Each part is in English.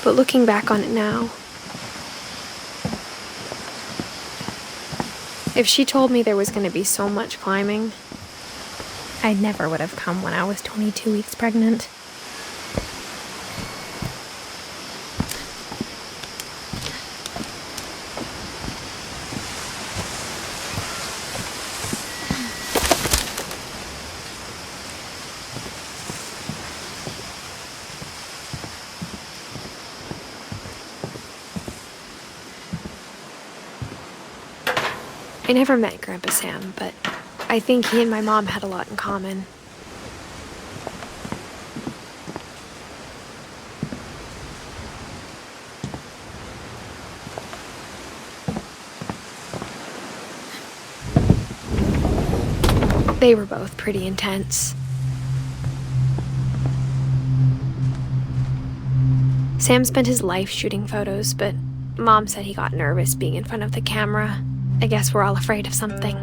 But looking back on it now, if she told me there was going to be so much climbing, I never would have come when I was 22 weeks pregnant. I never met Grandpa Sam, but I think he and my mom had a lot in common. They were both pretty intense. Sam spent his life shooting photos, but Mom said he got nervous being in front of the camera. I guess we're all afraid of something.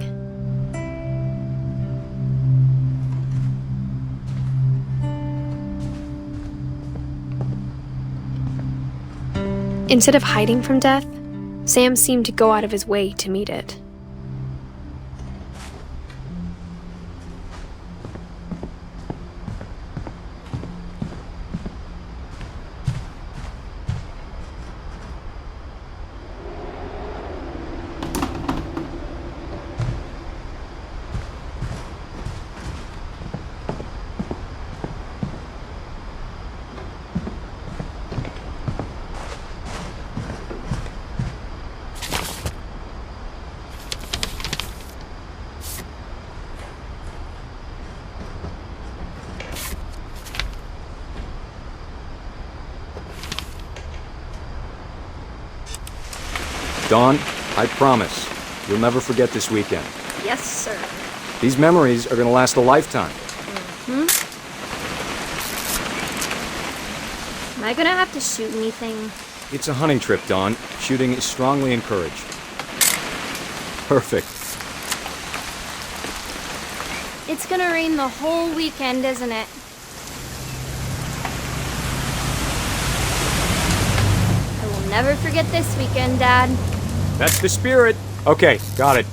Instead of hiding from death, Sam seemed to go out of his way to meet it. Dawn, I promise, you'll never forget this weekend. Yes, sir. These memories are gonna last a lifetime. Am I gonna have to shoot anything? It's a hunting trip, Dawn. Shooting is strongly encouraged. Perfect. It's gonna rain the whole weekend, isn't it? I will never forget this weekend, Dad. That's the spirit. Okay, got it.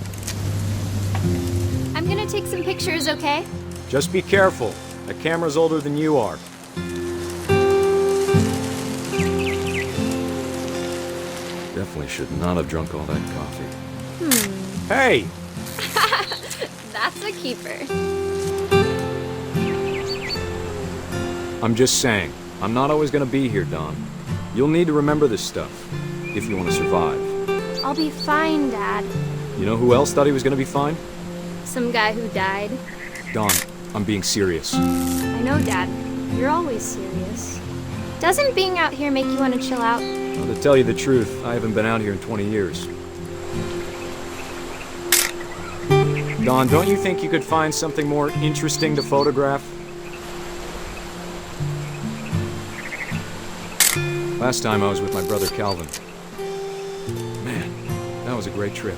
I'm gonna take some pictures, okay? Just be careful. The camera's older than you are. Definitely should not have drunk all that coffee. Hey! That's a keeper. I'm just saying, I'm not always gonna be here, Dawn. You'll need to remember this stuff, if you want to survive. I'll be fine, Dad. You know who else thought he was gonna be fine? Some guy who died. Dawn, I'm being serious. I know, Dad. You're always serious. Doesn't being out here make you want to chill out? Well, to tell you the truth, I haven't been out here in 20 years. Dawn, don't you think you could find something more interesting to photograph? Last time I was with my brother Calvin. Man, that was a great trip.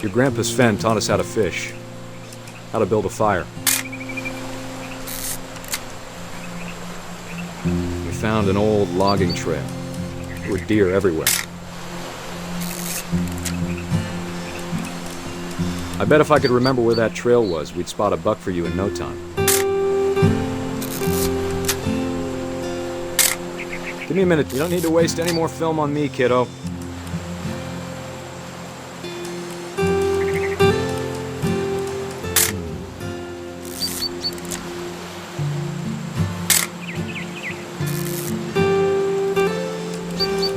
Your grandpa Sven taught us how to fish, how to build a fire. We found an old logging trail. There were deer everywhere. I bet if I could remember where that trail was, we'd spot a buck for you in no time. Give me a minute. You don't need to waste any more film on me, kiddo.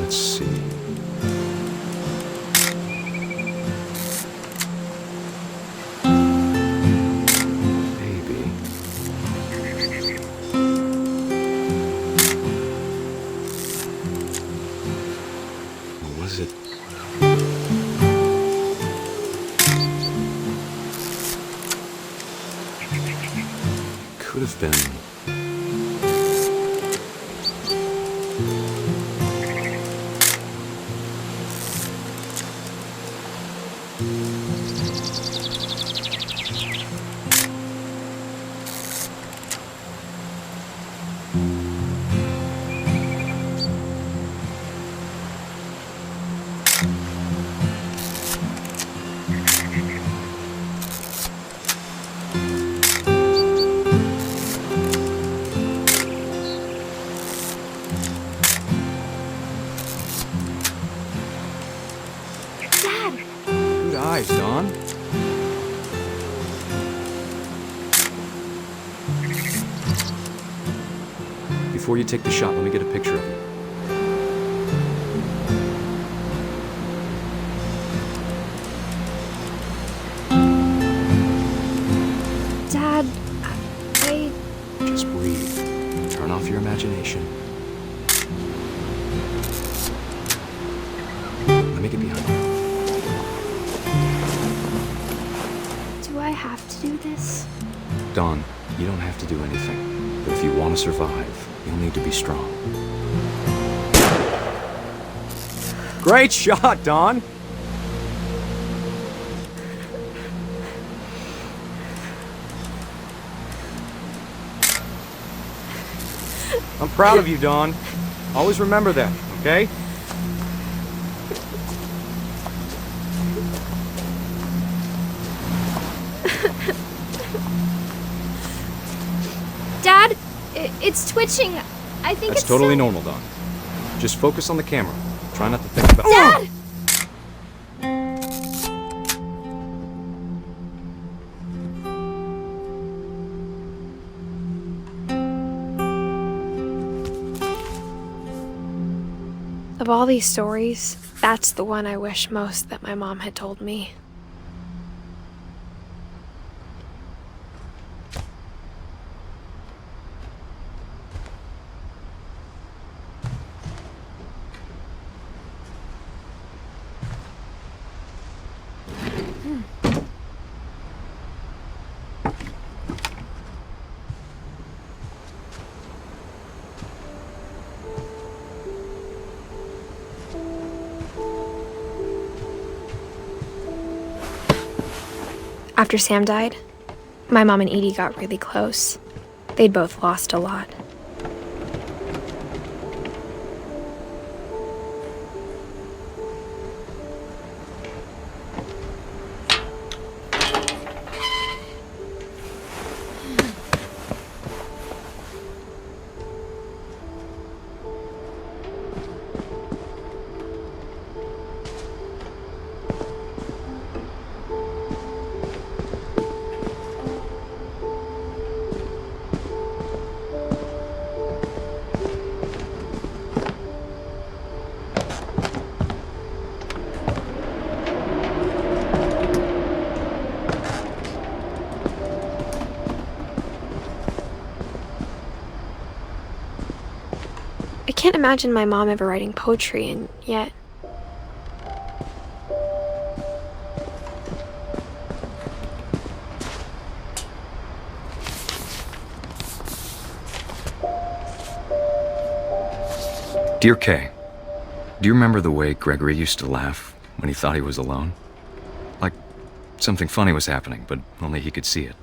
Let's see. Maybe. Or was it? Could have been. Before you take the shot, let me get a picture of you. Dad, I... Just breathe. Turn off your imagination. Let me get behind you. Do I have to do this? Dawn, you don't have to do anything. But if you want to survive, you'll need to be strong. Great shot, Dawn! I'm proud of you, Dawn. Always remember that, okay? Dad, it's twitching. I think That's it's totally so... normal, Dawn. Just focus on the camera. Try not to think about... Dad! Of all these stories, that's the one I wish most that my mom had told me. After Sam died, my mom and Edie got really close. They'd both lost a lot. I can't imagine my mom ever writing poetry, and yet... Dear Kay, do you remember the way Gregory used to laugh when he thought he was alone? Like something funny was happening, but only he could see it.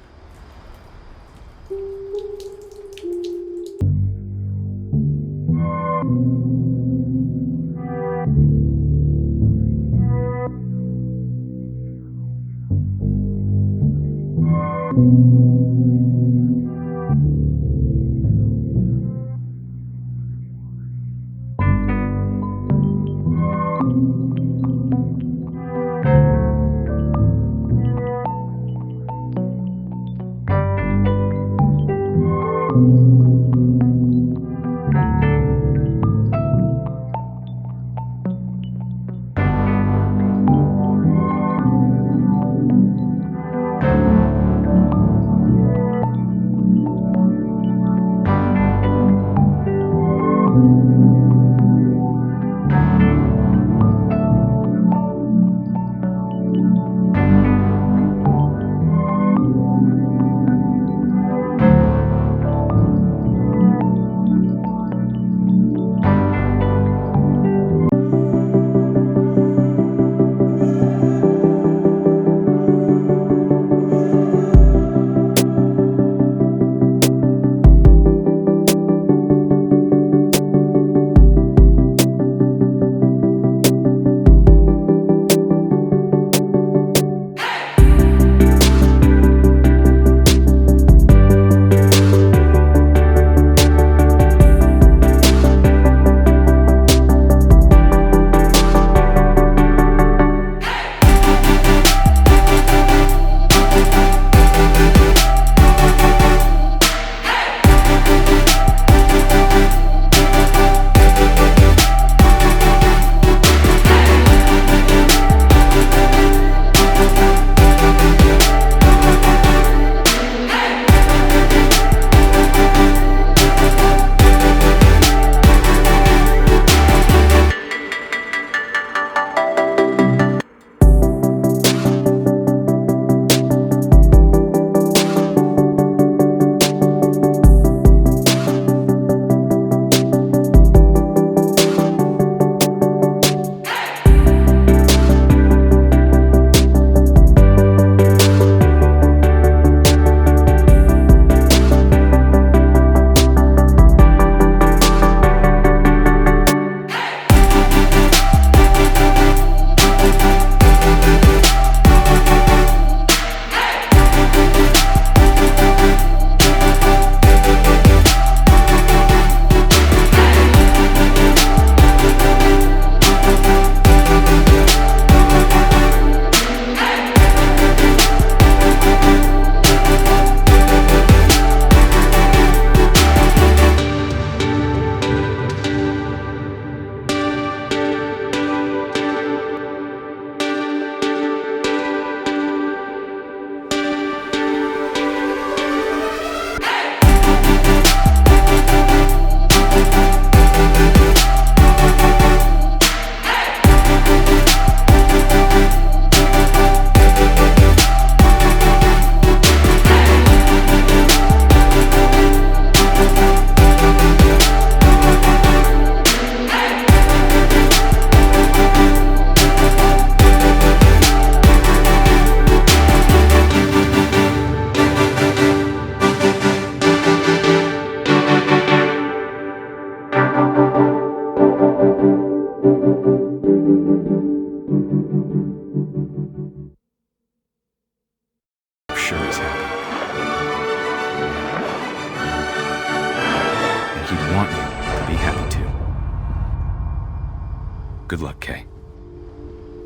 Good luck, Kay.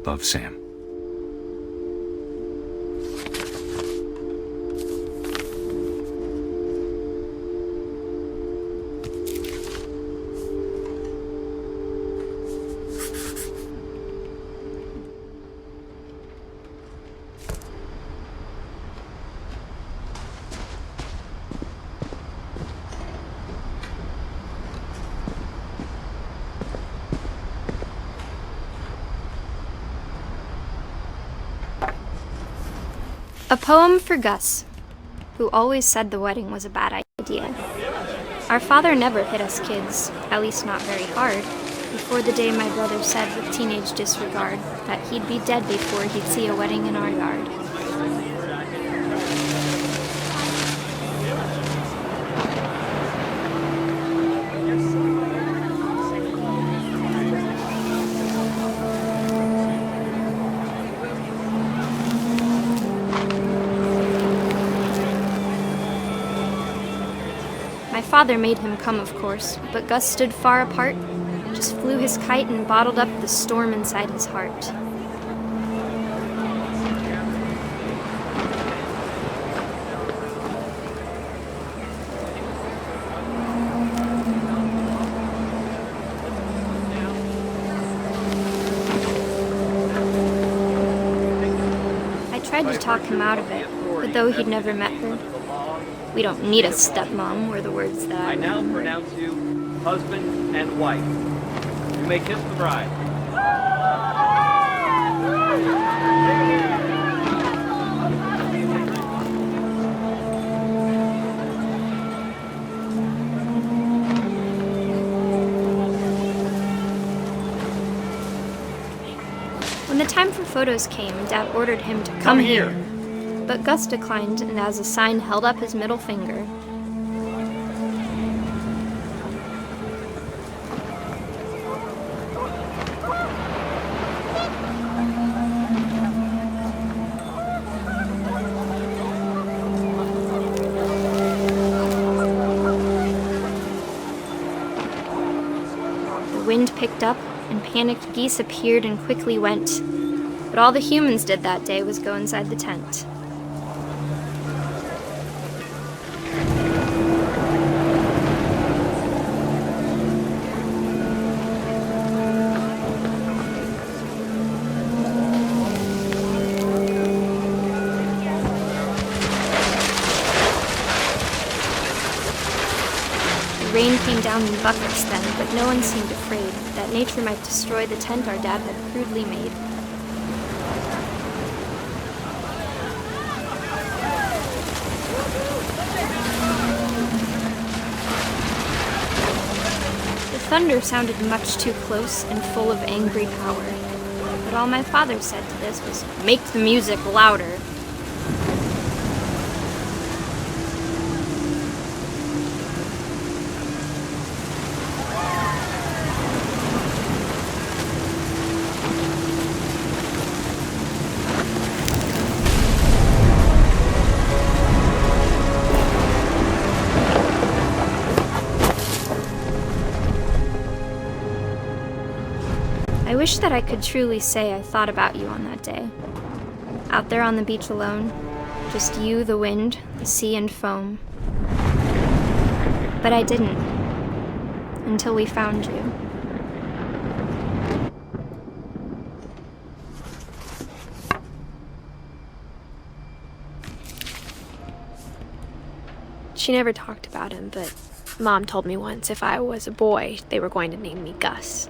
Love, Sam. A poem for Gus, who always said the wedding was a bad idea. Our father never hit us kids, at least not very hard, before the day my brother said with teenage disregard that he'd be dead before he'd see a wedding in our yard. My father made him come, of course, but Gus stood far apart, just flew his kite and bottled up the storm inside his heart. I tried to talk him out of it, but though he'd never met her, "We don't need a stepmom," were the words that I now pronounce you husband and wife. You may kiss the bride. When the time for photos came, Dad ordered him to come here. But Gus declined, and as a sign held up his middle finger. The wind picked up, and panicked geese appeared and quickly went. But all the humans did that day was go inside the tent. The rain came down in buckets then, but no one seemed afraid that nature might destroy the tent our dad had crudely made. The thunder sounded much too close and full of angry power, but all my father said to this was, "Make the music louder." I wish that I could truly say I thought about you on that day. Out there on the beach alone, just you, the wind, the sea, and foam. But I didn't, until we found you. She never talked about him, but Mom told me once if I was a boy, they were going to name me Gus.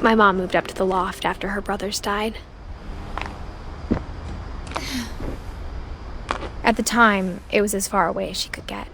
My mom moved up to the loft after her brothers died. At the time, it was as far away as she could get.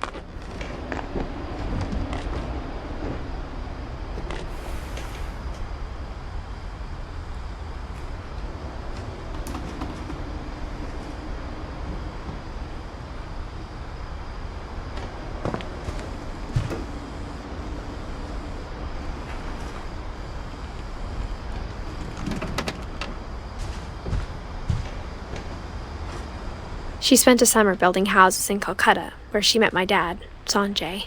She spent a summer building houses in Calcutta, where she met my dad, Sanjay.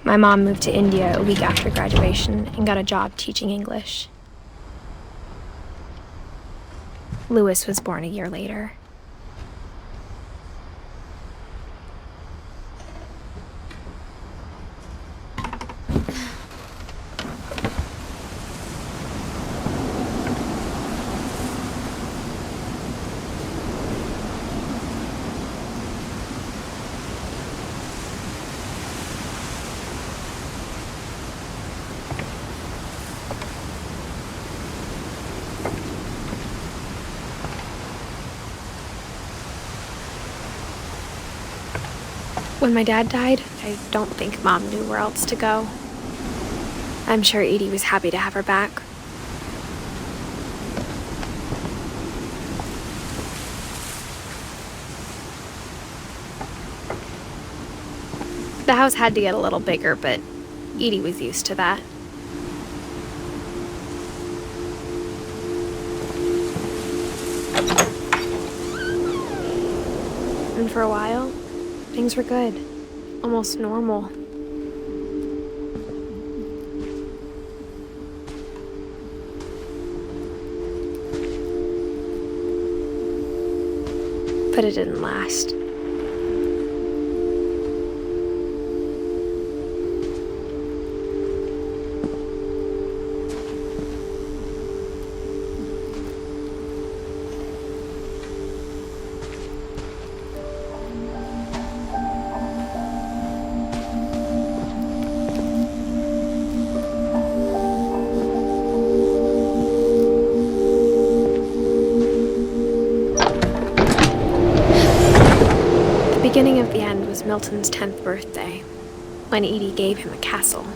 My mom moved to India a week after graduation and got a job teaching English. Louis was born a year later. When my dad died, I don't think Mom knew where else to go. I'm sure Edie was happy to have her back. The house had to get a little bigger, but Edie was used to that. And for a while, things were good, almost normal. But it didn't last. The beginning of the end was Milton's 10th birthday, when Edie gave him a castle.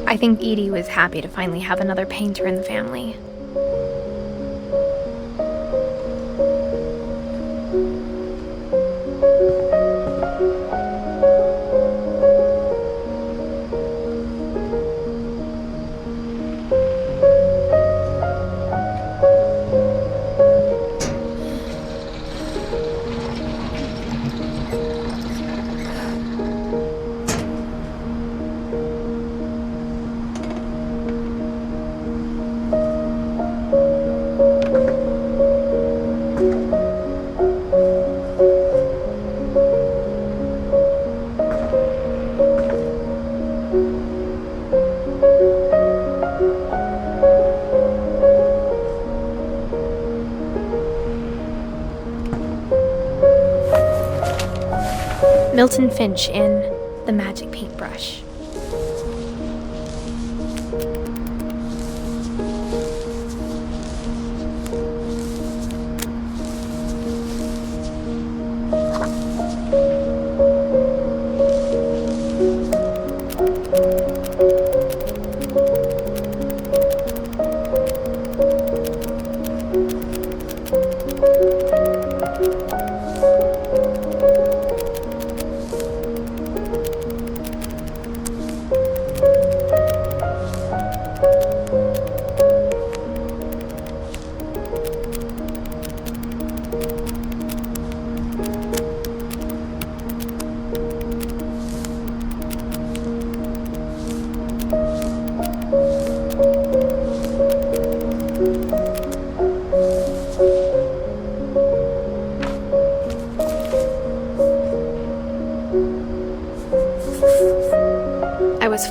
I think Edie was happy to finally have another painter in the family. Milton Finch in The Magic Paintbrush.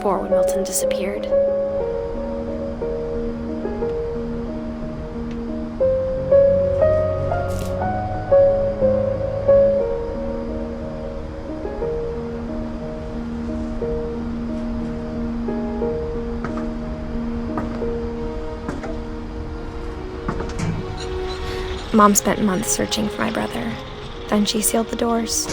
before when Milton disappeared. Mom spent months searching for my brother. Then she sealed the doors.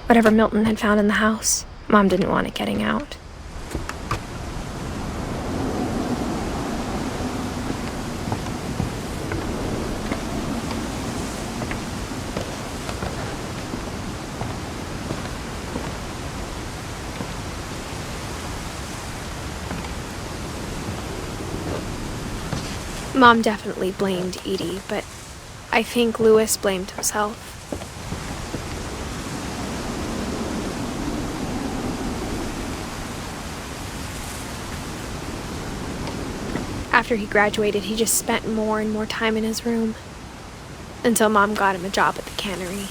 Whatever Milton had found in the house, Mom didn't want it getting out. Mom definitely blamed Edie, but I think Louis blamed himself. After he graduated, he just spent more and more time in his room, until Mom got him a job at the cannery.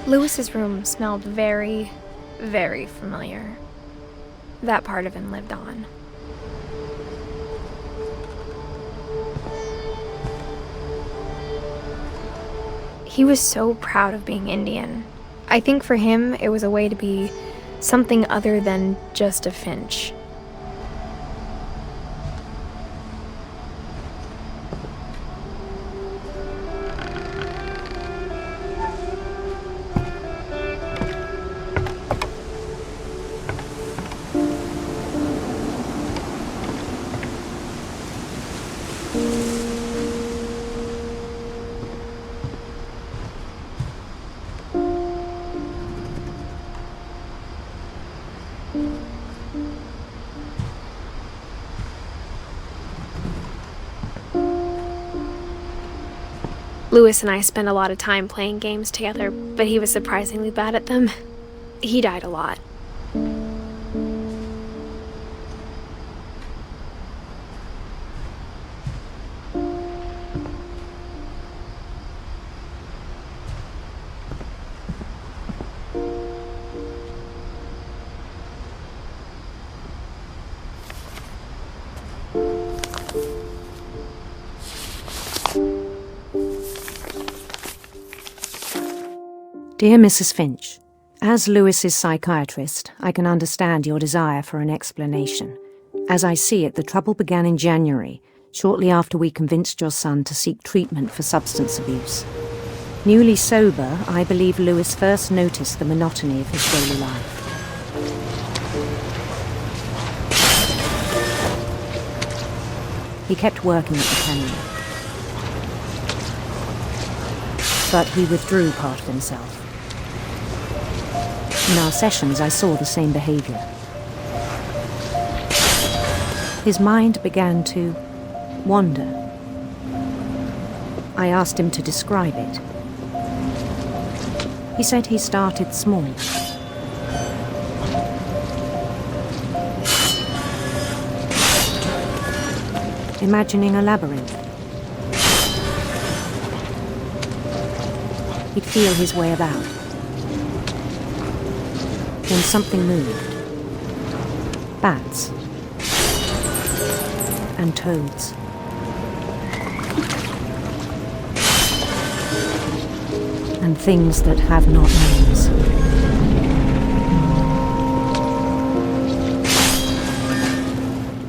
Louis's room smelled very, very familiar. That part of him lived on. He was so proud of being Indian. I think for him, it was a way to be something other than just a Finch. Louis and I spent a lot of time playing games together, but he was surprisingly bad at them. He died a lot. Dear Mrs. Finch, as Louis's psychiatrist, I can understand your desire for an explanation. As I see it, the trouble began in January, shortly after we convinced your son to seek treatment for substance abuse. Newly sober, I believe Lewis first noticed the monotony of his daily life. He kept working at the cannery, but he withdrew part of himself. In our sessions, I saw the same behaviour. His mind began to wander. I asked him to describe it. He said he started small. Imagining a labyrinth. He'd feel his way about. Then something moved. Bats. And toads. And things that have not names.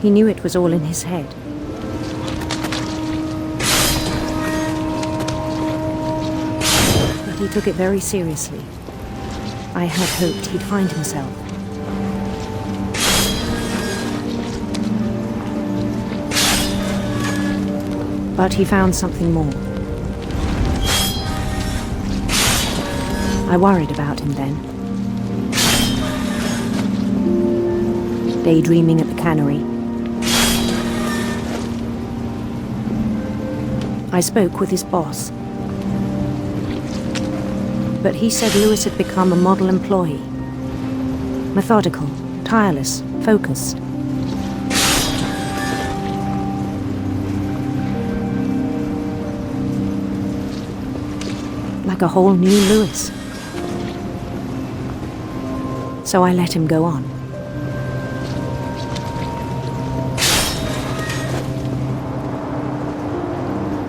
He knew it was all in his head. But he took it very seriously. I had hoped he'd find himself. But he found something more. I worried about him then. Daydreaming at the cannery. I spoke with his boss. But he said Lewis had become a model employee. Methodical, tireless, focused. Like a whole new Lewis. So I let him go on.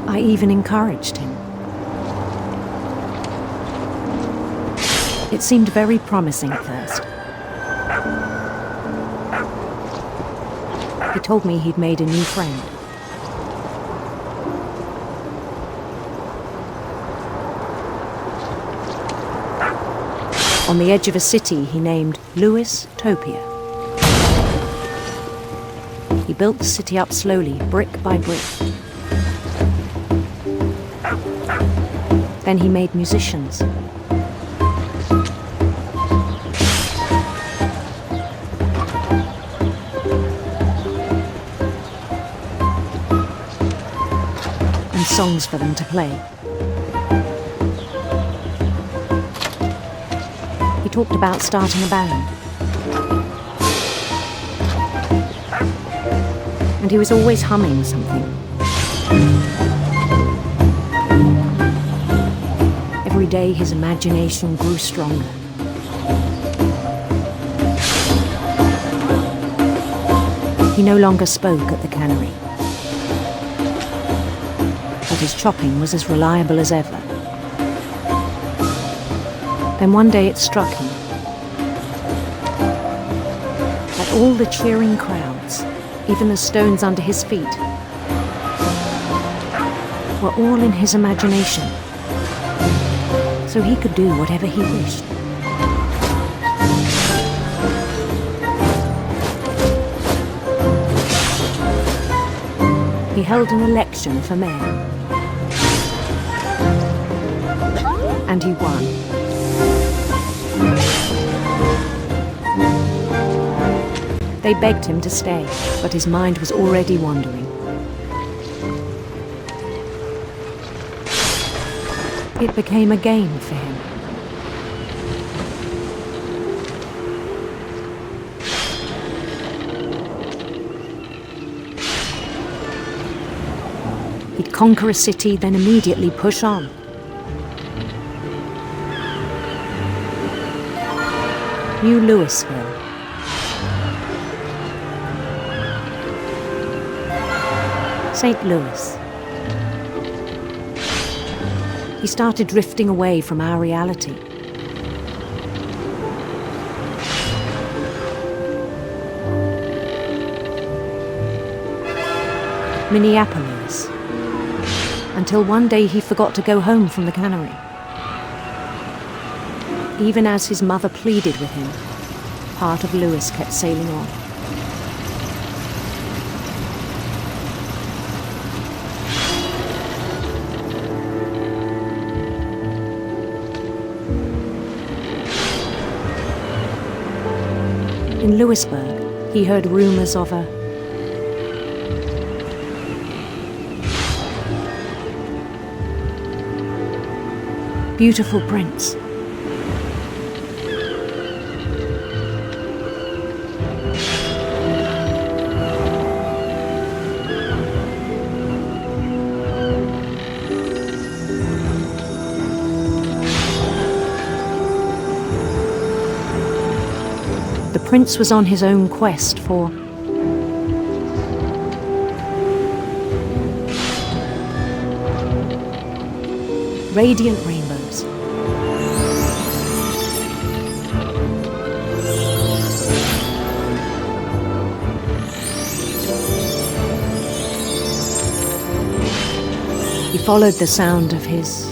I even encouraged him. It seemed very promising at first. He told me he'd made a new friend. On the edge of a city he named Lewis-topia. He built the city up slowly, brick by brick. Then he made musicians. And songs for them to play. He talked about starting a band. And he was always humming something. Every day his imagination grew stronger. He no longer spoke at the cannery. But his chopping was as reliable as ever. Then one day it struck him that all the cheering crowds, even the stones under his feet, were all in his imagination, so he could do whatever he wished. He held an election for mayor, and he won. They begged him to stay, but his mind was already wandering. It became a game for him. He'd conquer a city, then immediately push on. New Louisville. St. Louis. He started drifting away from our reality. Minneapolis. Until one day he forgot to go home from the cannery. Even as his mother pleaded with him, part of Lewis kept sailing on. In Lewisburg, he heard rumors of a beautiful prince. The prince was on his own quest for radiant rainbows. He followed the sound of his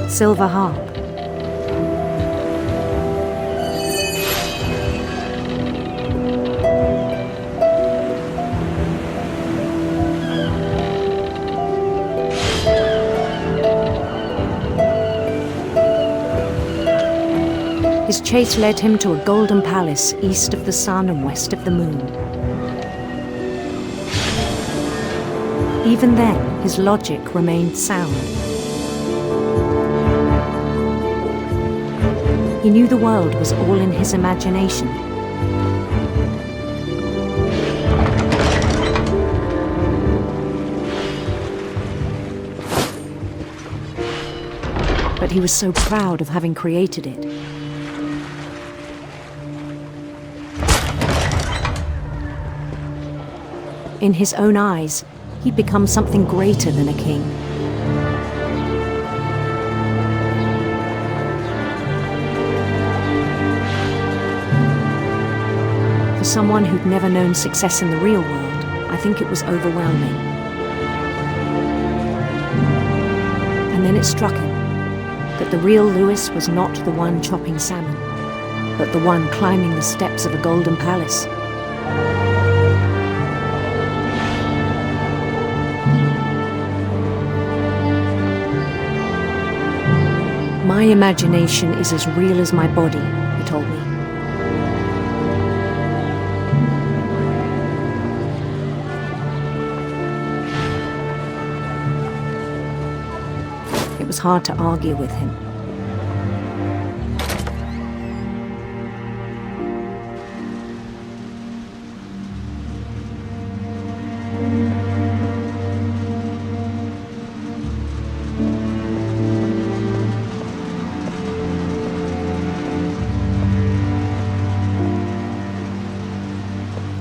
silver harp. His chase led him to a golden palace east of the sun and west of the moon. Even then, his logic remained sound. He knew the world was all in his imagination. But he was so proud of having created it. In his own eyes, he'd become something greater than a king. For someone who'd never known success in the real world, I think it was overwhelming. And then it struck him that the real Lewis was not the one chopping salmon, but the one climbing the steps of a golden palace. My imagination is as real as my body, he told me. It was hard to argue with him.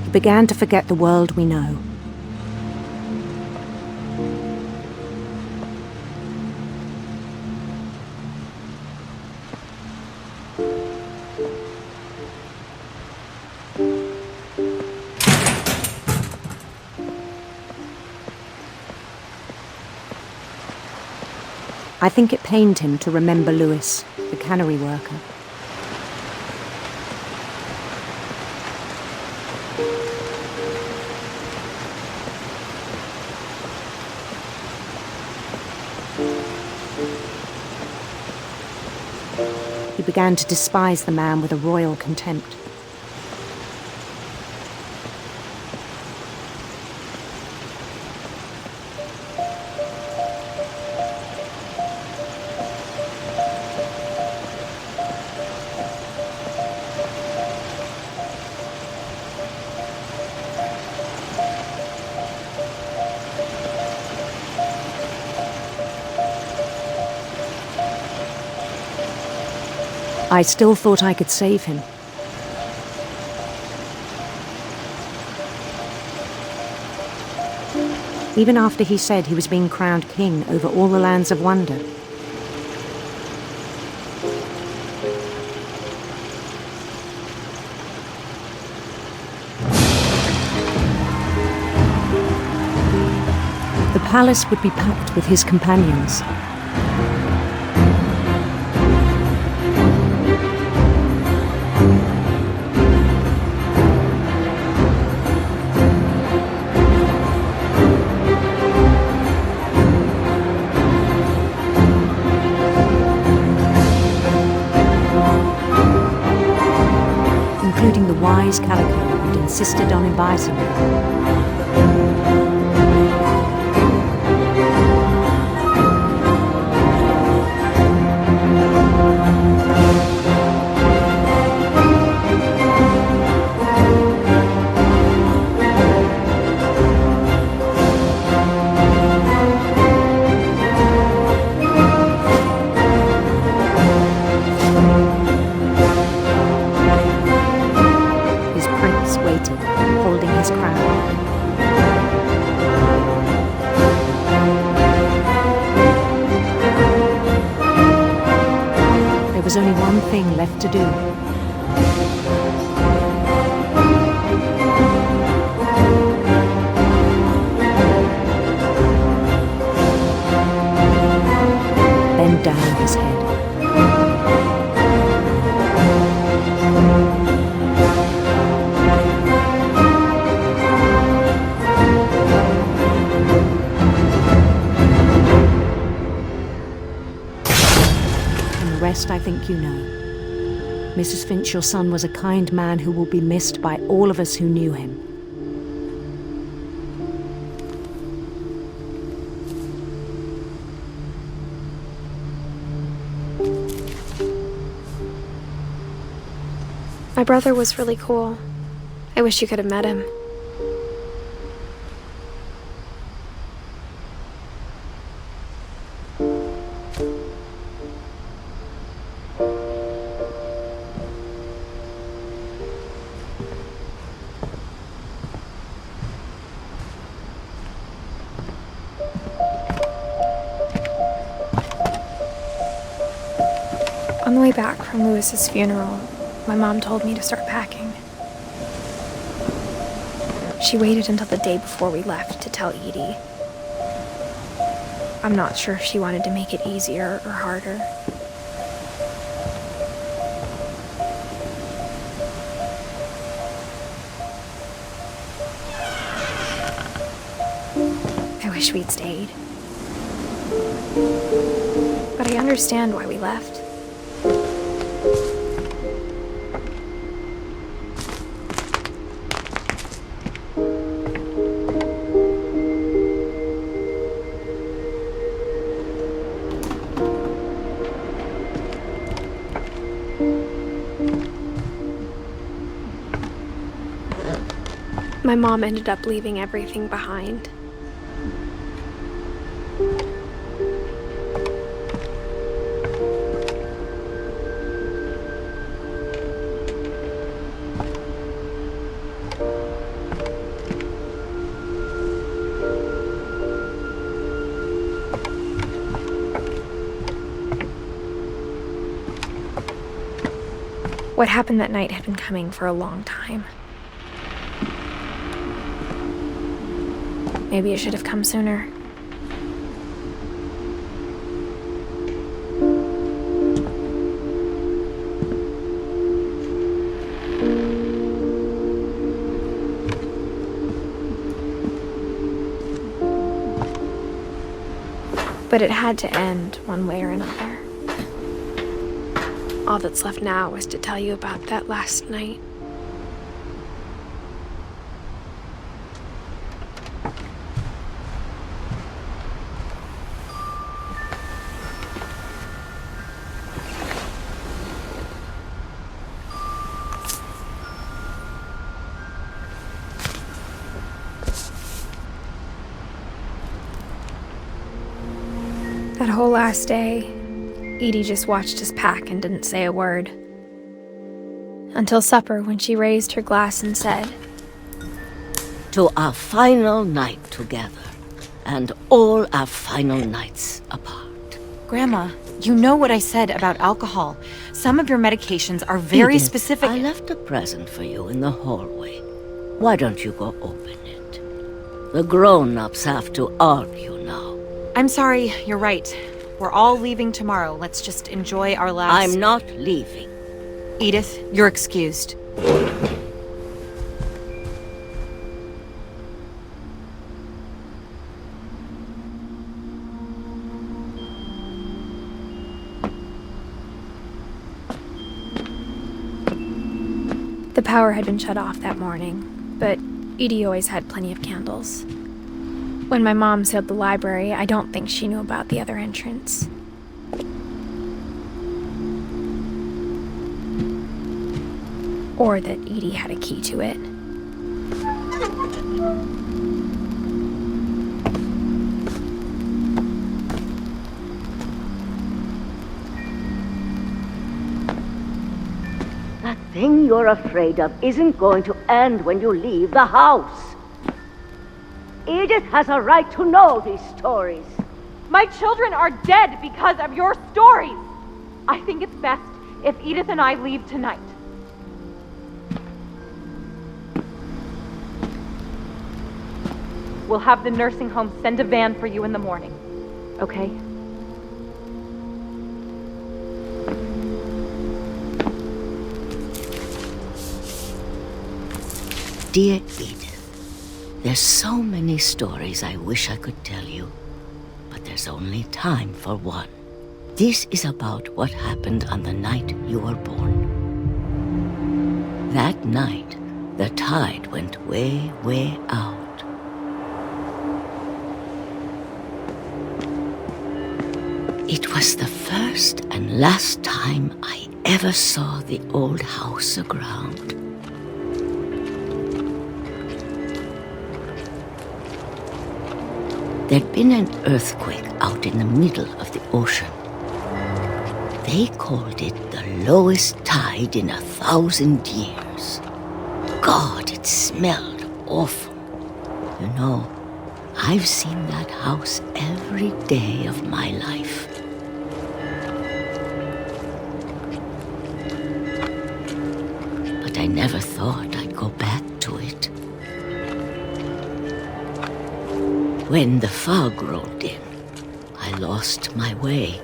He began to forget the world we know. I think it pained him to remember Lewis, the cannery worker. He began to despise the man with a royal contempt. I still thought I could save him. Even after he said he was being crowned king over all the lands of wonder. palace would be packed with his companions. Including the wise Calico who'd insisted on advising me. His prince waited, holding his crown. There was only one thing left to do. Bend down his head. And the rest I think you know. Mrs. Finch, your son was a kind man who will be missed by all of us who knew him. My brother was really cool. I wish you could have met him. On the way back from Lewis's funeral, my mom told me to start packing. She waited until the day before we left to tell Edie. I'm not sure if she wanted to make it easier or harder. I wish we'd stayed. But I understand why we left. My mom ended up leaving everything behind. What happened that night had been coming for a long time. Maybe it should have come sooner. But it had to end one way or another. All that's left now is to tell you about that last night. That whole last day, Edie just watched us pack and didn't say a word. Until supper, when she raised her glass and said, "To our final night together, and all our final nights apart." Grandma, you know what I said about alcohol. Some of your medications are very Edith, specific. I left a present for you in the hallway. Why don't you go open it? The grown-ups have to argue I'm sorry, you're right. We're all leaving tomorrow. Let's just enjoy our last... I'm not leaving. Edith, you're excused. The power had been shut off that morning, but Edie always had plenty of candles. When my mom sealed the library, I don't think she knew about the other entrance. Or that Edie had a key to it. That thing you're afraid of isn't going to end when you leave the house. Edith has a right to know these stories. My children are dead because of your stories. I think it's best if Edith and I leave tonight. We'll have the nursing home send a van for you in the morning, okay? Dear Edith, there's so many stories I wish I could tell you, but there's only time for one. This is about what happened on the night you were born. That night, the tide went way, way out. It was the first and last time I ever saw the old house aground. There'd been an earthquake out in the middle of the ocean. They called it the lowest tide in 1,000 years. God, it smelled awful. You know, I've seen that house every day of my life. But I never thought I'd go back to it. When the fog rolled in, I lost my way.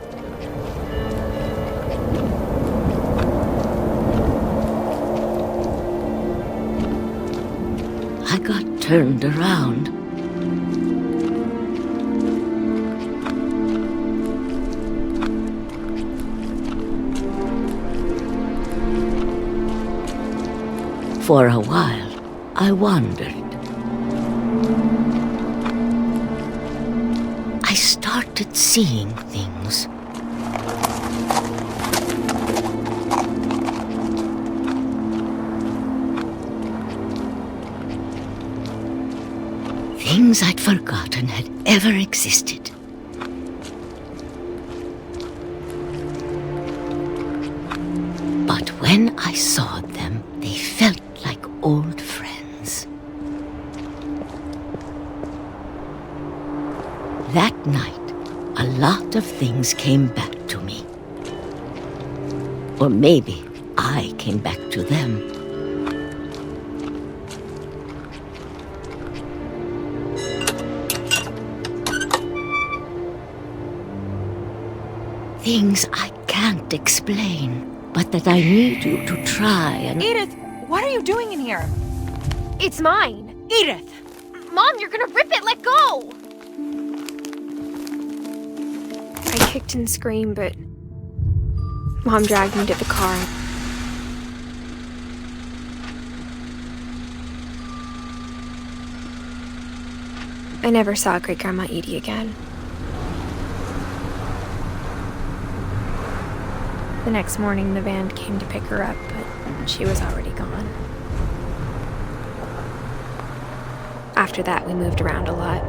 I got turned around. For a while, I wandered. I started seeing things. Things I'd forgotten had ever existed. But when I saw them, they felt like old friends. That night, a lot of things came back to me. Or maybe I came back to them. Things I can't explain, but that I need you to try and... Edith, what are you doing in here? It's mine! Edith! Mom, you're gonna rip it! Let go! I kicked and screamed, but Mom dragged me to the car. I never saw Great-Grandma Edie again. The next morning, the van came to pick her up, but she was already gone. After that, we moved around a lot.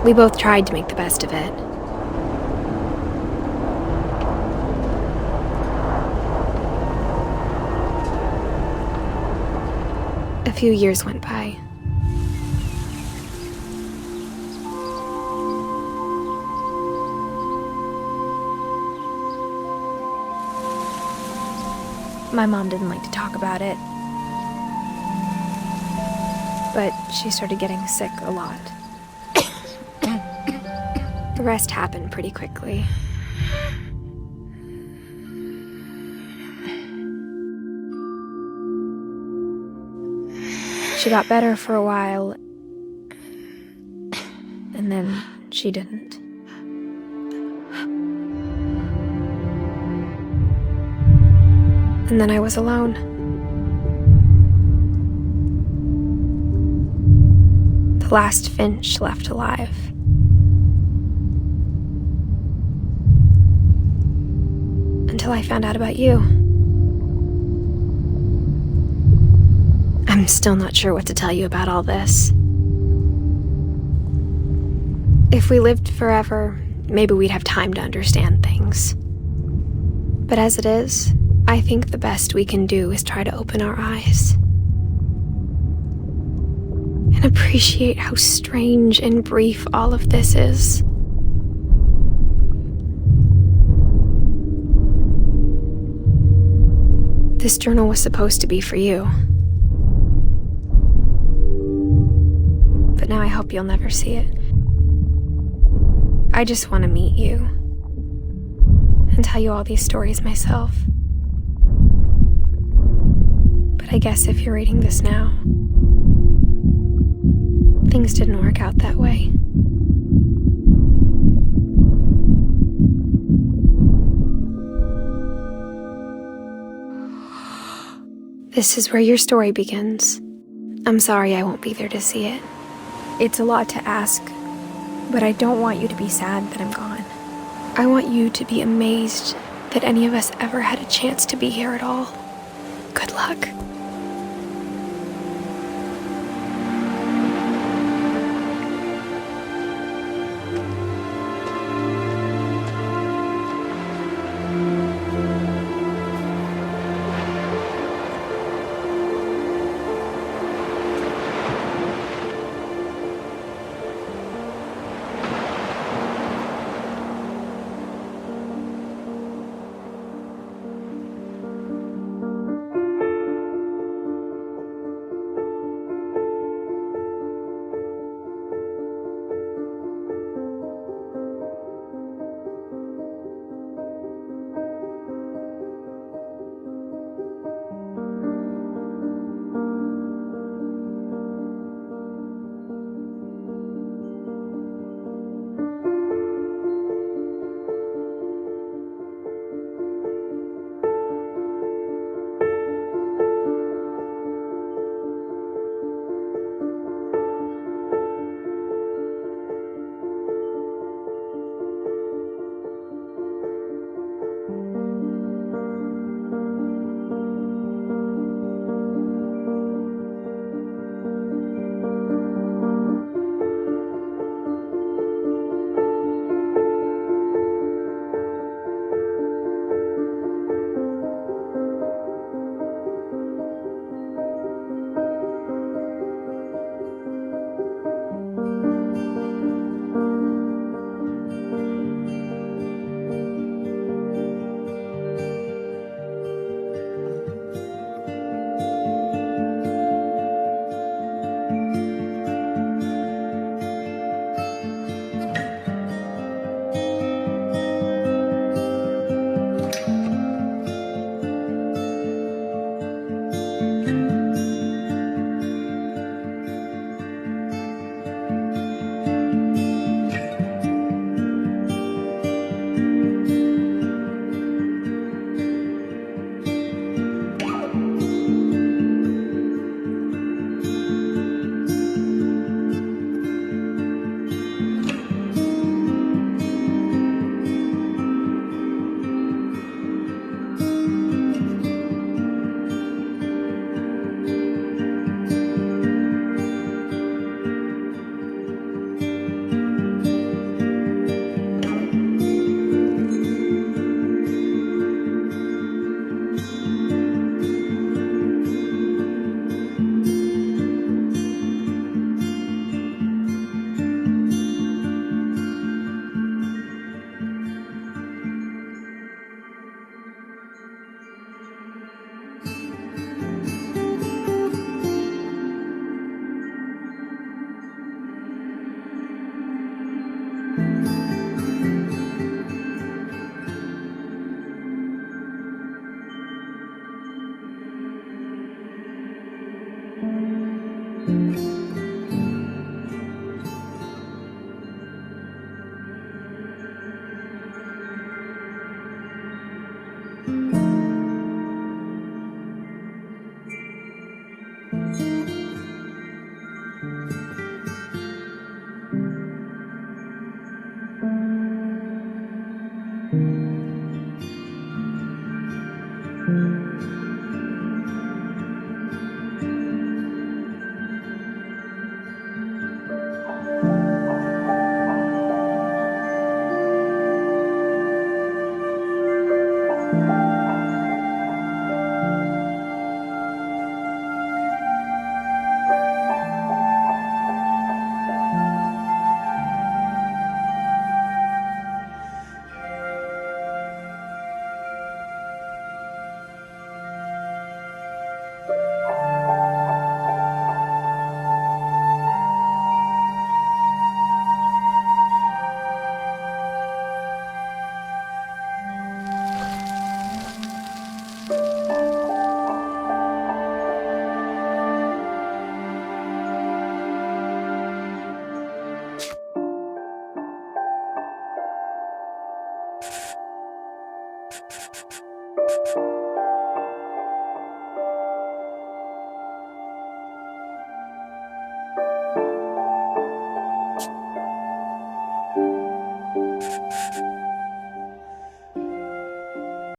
We both tried to make the best of it. A few years went by. My mom didn't like to talk about it. but she started getting sick a lot. The rest happened pretty quickly. She got better for a while, and then she didn't. And then I was alone. The last Finch left alive. Until I found out about you. I'm still not sure what to tell you about all this. If we lived forever, maybe we'd have time to understand things. But as it is, I think the best we can do is try to open our eyes. And appreciate how strange and brief all of this is. This journal was supposed to be for you. But now I hope you'll never see it. I just want to meet you and tell you all these stories myself. But I guess if you're reading this now, things didn't work out that way. This is where your story begins. I'm sorry I won't be there to see it. It's a lot to ask, but I don't want you to be sad that I'm gone. I want you to be amazed that any of us ever had a chance to be here at all. Good luck. you.